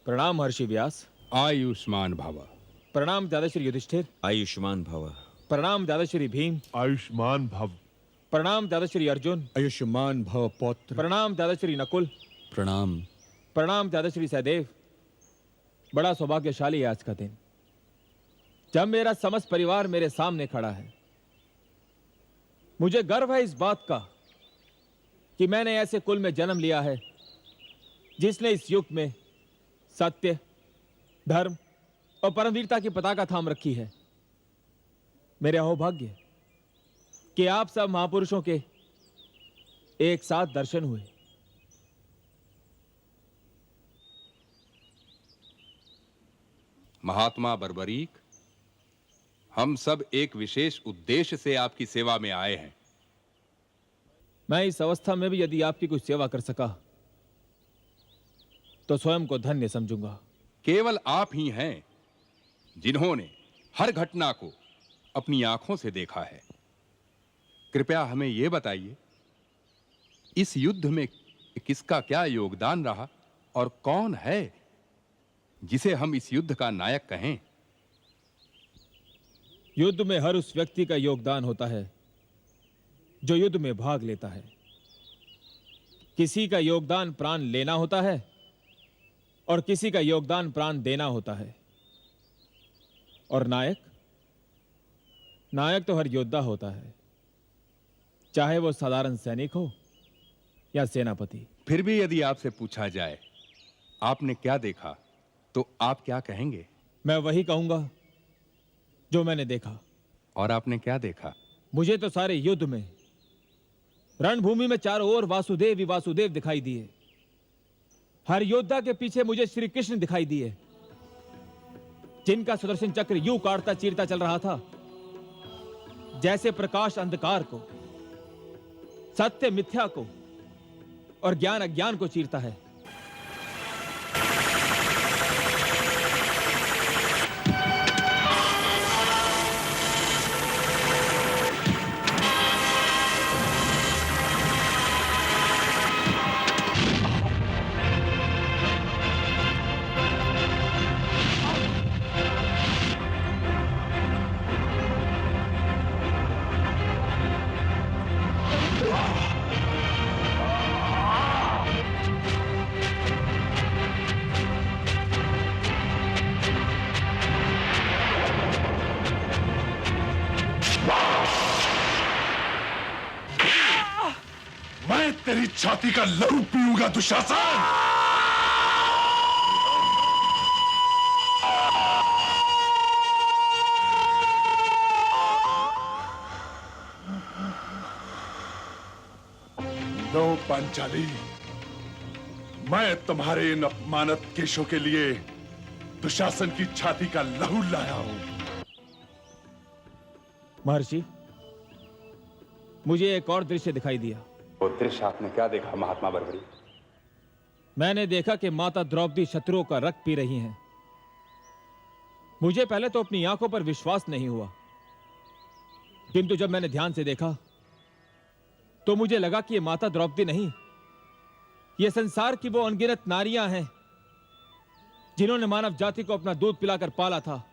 प्रणाम महर्षि व्यास। आयुष्मान भव। प्रणाम दादाश्री युधिष्ठिर। आयुष्मान भव। प्रणाम दादाश्री भीम। आयुष्मान भव। प्रणाम दादाश्री अर्जुन। आयुष्मान भव पौत्र। प्रणाम दादाश्री नकुल। प्रणाम। प्रणाम दादाश्री सहदेव। बड़ा सौभाग्यशाली है आज का दिन, जब मेरा समस्त परिवार मेरे सामने खड़ा है। मुझे गर्व है इस बात का कि मैंने ऐसे कुल में जन्म लिया है जिसने इस युग में सत्य, धर्म और परमवीरता की पताका थाम रखी है। मेरे अहोभाग्य कि आप सब महापुरुषों के एक साथ दर्शन हुए। महात्मा बर्बरीक, हम सब एक विशेष उद्देश्य से आपकी सेवा में आए हैं। मैं इस अवस्था में भी यदि आपकी कुछ सेवा कर सका तो स्वयं को धन्य समझूंगा। केवल आप ही हैं जिन्होंने हर घटना को अपनी आंखों से देखा है। कृपया हमें यह बताइए, इस युद्ध में किसका क्या योगदान रहा और कौन है जिसे हम इस युद्ध का नायक कहें? युद्ध में हर उस व्यक्ति का योगदान होता है जो युद्ध में भाग लेता है। किसी का योगदान प्राण लेना होता है और किसी का योगदान प्राण देना होता है। और नायक तो हर योद्धा होता है, चाहे वो साधारण सैनिक हो या सेनापति। फिर भी यदि आपसे पूछा जाए आपने क्या देखा तो आप क्या कहेंगे? मैं वही कहूंगा जो मैंने देखा। और आपने क्या देखा? मुझे तो सारे युद्ध में रणभूमि में चारों ओर वासुदेव ही वासुदेव दिखाई दिए। हर योद्धा के पीछे मुझे श्री कृष्ण दिखाई दिए, जिनका सुदर्शन चक्र यूं काटता चीरता चल रहा था जैसे प्रकाश अंधकार को, सत्य मिथ्या को और ज्ञान अज्ञान को चीरता है। तेरी छाती का लहू पीऊंगा दुशासन। नो पांचाली, मैं तुम्हारे इन अपमानित केशों के लिए दुशासन की छाती का लहू लाया हूं। महर्षि, मुझे एक और दृश्य दिखाई दिया। वो दृश्य आपने क्या देखा महात्मा बर्बरी? मैंने देखा कि माता द्रौपदी शत्रुओं का रक्त पी रही हैं। मुझे पहले तो अपनी आंखों पर विश्वास नहीं हुआ, किंतु जब मैंने ध्यान से देखा तो मुझे लगा कि ये माता द्रौपदी नहीं, ये संसार की वो अनगिनत नारियां हैं जिन्होंने मानव जाति को अपना दूध पिलाकर पाला था,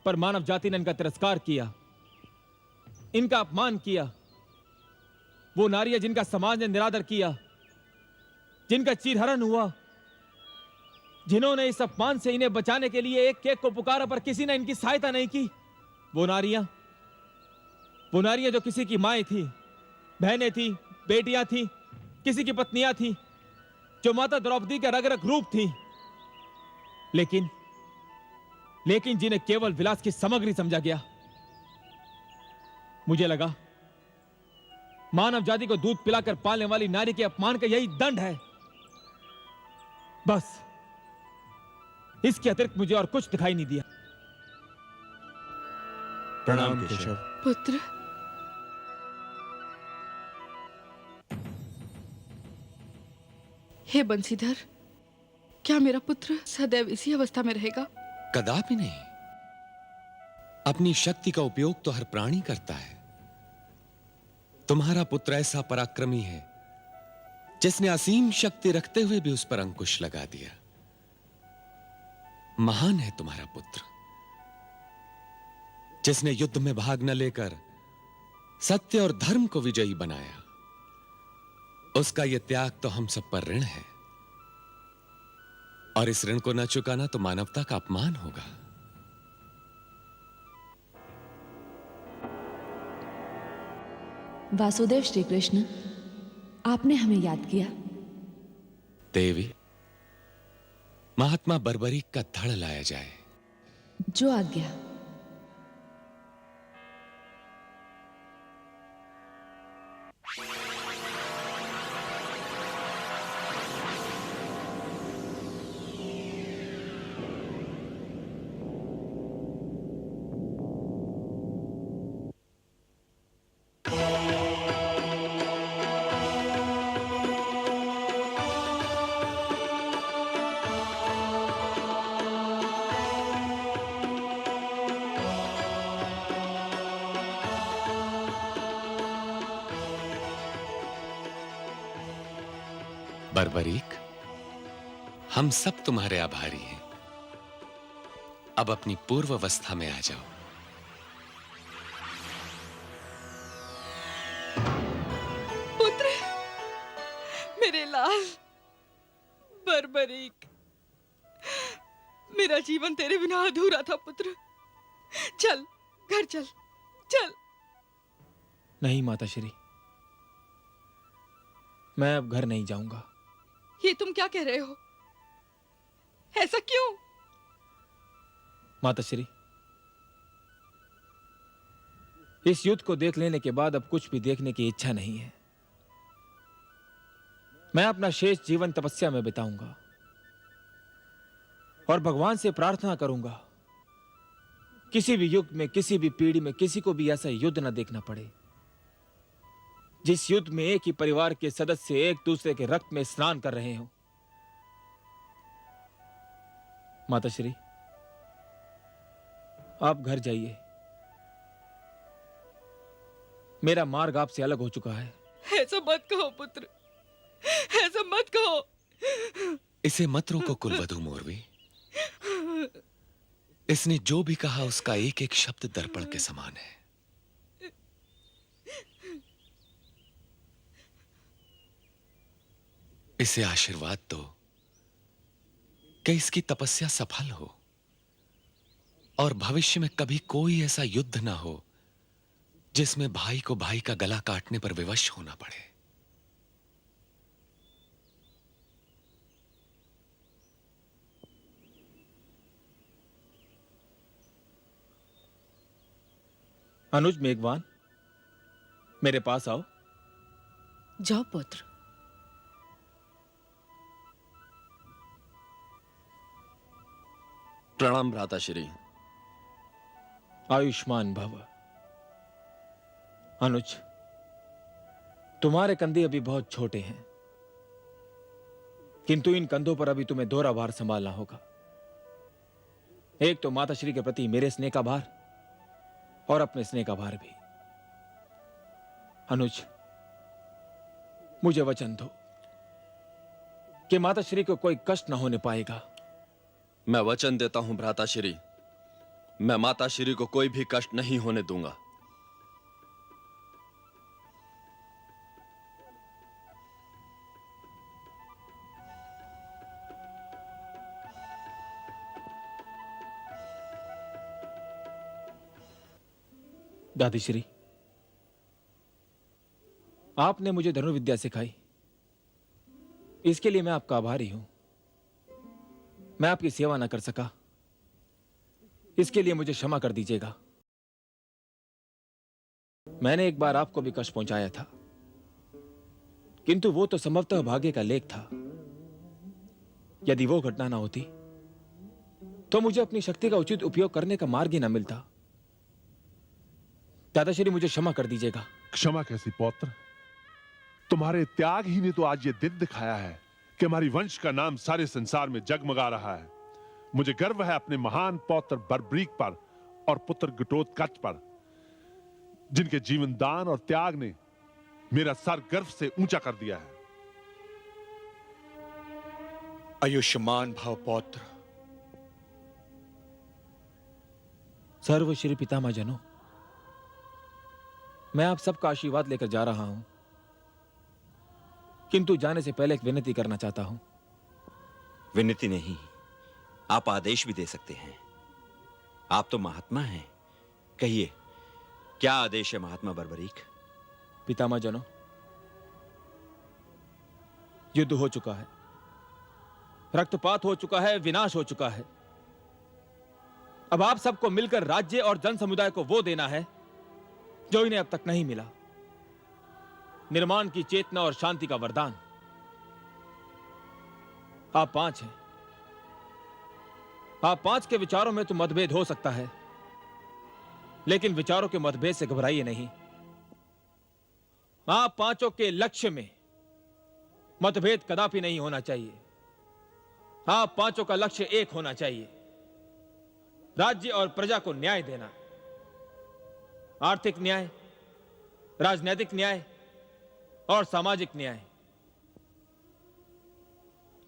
पर मानव जाति ने इनका तिरस्कार किया, इनका अपमान किया। वो नारियां जिनका समाज ने निरादर किया, जिनका चीरहरण हुआ, जिन्होंने इस अपमान से इन्हें बचाने के लिए एक एक को पुकारा पर किसी ने इनकी सहायता नहीं की। वो नारियां जो किसी की माएं थी, बहनें थी, बेटियां थी, किसी की पत्नियां थी, जो माता द्रौपदी का रग रग रूप थी, लेकिन जिन्हें केवल विलास की सामग्री समझा गया। मुझे लगा मानव जाति को दूध पिलाकर पालने वाली नारी के अपमान का यही दंड है। बस इसके अतिरिक्त मुझे और कुछ दिखाई नहीं दिया। प्रणाम केशव। पुत्र, हे बंसीधर, क्या मेरा पुत्र सदैव इसी अवस्था में रहेगा? कदापि नहीं। अपनी शक्ति का उपयोग तो हर प्राणी करता है। तुम्हारा पुत्र ऐसा पराक्रमी है जिसने असीम शक्ति रखते हुए भी उस पर अंकुश लगा दिया। महान है तुम्हारा पुत्र, जिसने युद्ध में भाग न लेकर सत्य और धर्म को विजयी बनाया। उसका यह त्याग तो हम सब पर ऋण है, और इस ऋण को न चुकाना तो मानवता का अपमान होगा। वासुदेव श्री कृष्ण, आपने हमें याद किया। देवी, महात्मा बर्बरीक का धड़ लाया जाए। जो आज्ञा। बर्बरीक, हम सब तुम्हारे आभारी हैं। अब अपनी पूर्व अवस्था में आ जाओ। पुत्र, मेरे लाल बर्बरीक, मेरा जीवन तेरे बिना अधूरा था पुत्र। चल घर चल, चल। नहीं माताश्री, मैं अब घर नहीं जाऊंगा। ये तुम क्या कह रहे हो? ऐसा क्यों? माताश्री, इस युद्ध को देख लेने के बाद अब कुछ भी देखने की इच्छा नहीं है। मैं अपना शेष जीवन तपस्या में बिताऊंगा और भगवान से प्रार्थना करूंगा किसी भी युग में, किसी भी पीढ़ी में किसी को भी ऐसा युद्ध न देखना पड़े, जिस युद्ध में एक ही परिवार के सदस्य एक दूसरे के रक्त में स्नान कर रहे हो। माताश्री, आप घर जाइए। मेरा मार्ग आपसे अलग हो चुका है। ऐसा मत कहो पुत्र, ऐसा मत कहो। इसे मत रोको कुलवधू मोरवी। इसने जो भी कहा उसका एक एक शब्द दर्पण के समान है। इसे आशीर्वाद दो कि इसकी तपस्या सफल हो और भविष्य में कभी कोई ऐसा युद्ध ना हो जिसमें भाई को भाई का गला काटने पर विवश होना पड़े। अनुज मेघवान, मेरे पास आओ। जाओ पुत्र। प्रणाम भ्राताश्री। आयुष्मान भव। अनुज, तुम्हारे कंधे अभी बहुत छोटे हैं, किंतु इन कंधों पर अभी तुम्हें दोहरा भार संभालना होगा। एक तो माताश्री के प्रति मेरे स्नेह का भार और अपने स्नेह का भार भी। अनुज, मुझे वचन दो कि माताश्री को कोई कष्ट न होने पाएगा। मैं वचन देता हूं भ्राताश्री, मैं माताश्री को कोई भी कष्ट नहीं होने दूंगा। दादीश्री, आपने मुझे धनुर्विद्या सिखाई, इसके लिए मैं आपका आभारी हूं। मैं आपकी सेवा ना कर सका, इसके लिए मुझे क्षमा कर दीजिएगा। मैंने एक बार आपको भी कष्ट पहुंचाया था, किंतु वो तो संभवतः भाग्य का लेख था। यदि वो घटना ना होती तो मुझे अपनी शक्ति का उचित उपयोग करने का मार्ग ही ना मिलता। दादाश्री, मुझे क्षमा कर दीजिएगा। क्षमा कैसी पौत्र? तुम्हारे त्याग ही ने तो आज ये दिन दिखाया है कि हमारी वंश का नाम सारे संसार में जगमगा रहा है। मुझे गर्व है अपने महान पौत्र बर्बरीक पर और पुत्र घटोत्कच पर, जिनके जीवन दान और त्याग ने मेरा सर गर्व से ऊंचा कर दिया है। आयुष्मान भव पौत्र। सर्व श्री पितामह जनों, मैं आप सबका आशीर्वाद लेकर जा रहा हूं, किंतु जाने से पहले एक विनती करना चाहता हूं। विनती नहीं, आप आदेश भी दे सकते हैं। आप तो महात्मा हैं। कहिए, क्या आदेश है महात्मा बर्बरीक? पितामह जनों, युद्ध हो चुका है, रक्तपात हो चुका है, विनाश हो चुका है। अब आप सबको मिलकर राज्य और जन समुदाय को वो देना है जो इन्हें अब तक नहीं मिला, निर्माण की चेतना और शांति का वरदान। आप 5 हैं, आप 5 के विचारों में तो मतभेद हो सकता है, लेकिन विचारों के मतभेद से घबराइए नहीं। आप 5 के लक्ष्य में मतभेद कदापि नहीं होना चाहिए। आप 5 का लक्ष्य एक होना चाहिए, राज्य और प्रजा को न्याय देना। आर्थिक न्याय, राजनीतिक न्याय और सामाजिक न्याय।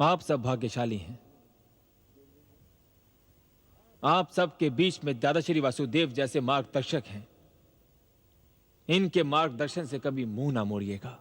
आप सब भाग्यशाली हैं। आप सब के बीच में दादा श्री वासुदेव जैसे मार्गदर्शक हैं। इनके मार्गदर्शन से कभी मुंह ना मोड़िएगा।